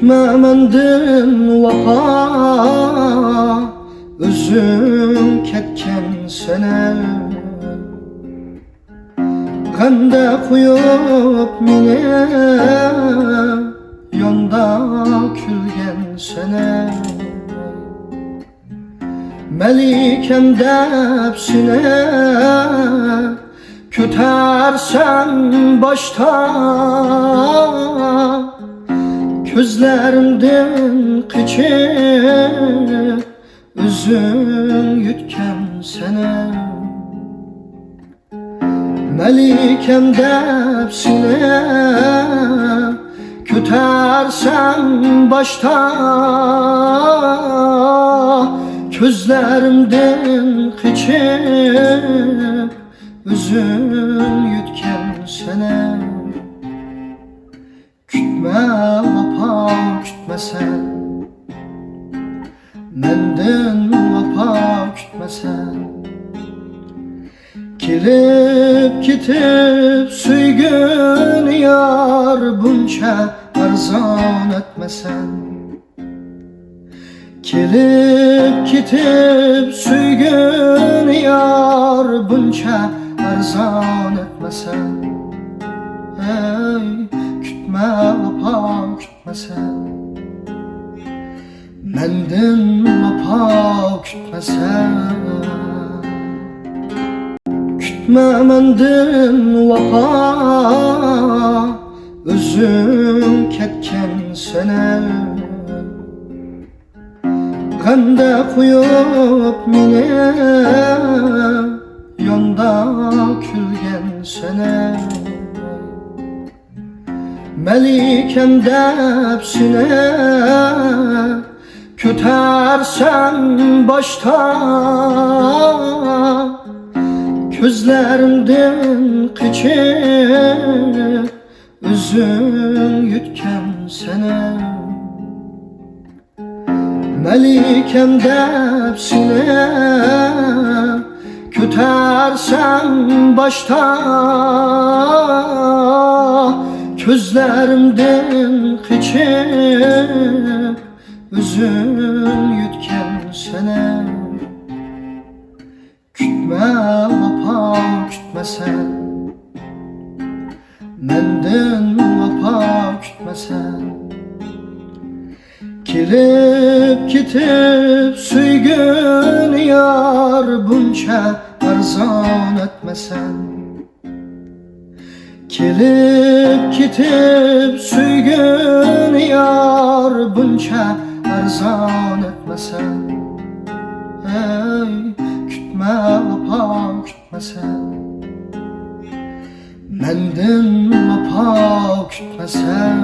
Kütme mendin vapa, özüm ketken sene. Ganda koyup mine, yonda külgen sene. Melikem depsine, kötersen başta. Gözlerimden kıçıp üzüm yutken sene. Melikem depsine, kötersen başta. Gözlerimden kıçıp üzüm yutken sene. Kütme vapa kütmesen, mendin vapa kütmesen. Kelip gitip süygün yar bunca arzan etmesen. Kelip gitip süygün yar bunca arzan etmesen. Ey kütme vapa kütmesen, mendin vapa kütmesen. Kütme mendin vapa, özüm ketken sene. Ganda koyup mine, yonda külgen sene. Melikem depsine, kötersen başta. Gözlerimden kıçıp üzüm yutken sene. Melikem depsine, kötersen başta. Gözlerimden kıçıp üzüm yutken sene. Kütme vapa kütmesen, mendin vapa kütmesen. Kelip gitip süygün yar bunca arzan etmesen. Kelip gitip süygün yar bunca arzan etmesen. Ey kütme vapa kütmesen, mendin vapa kütmesen.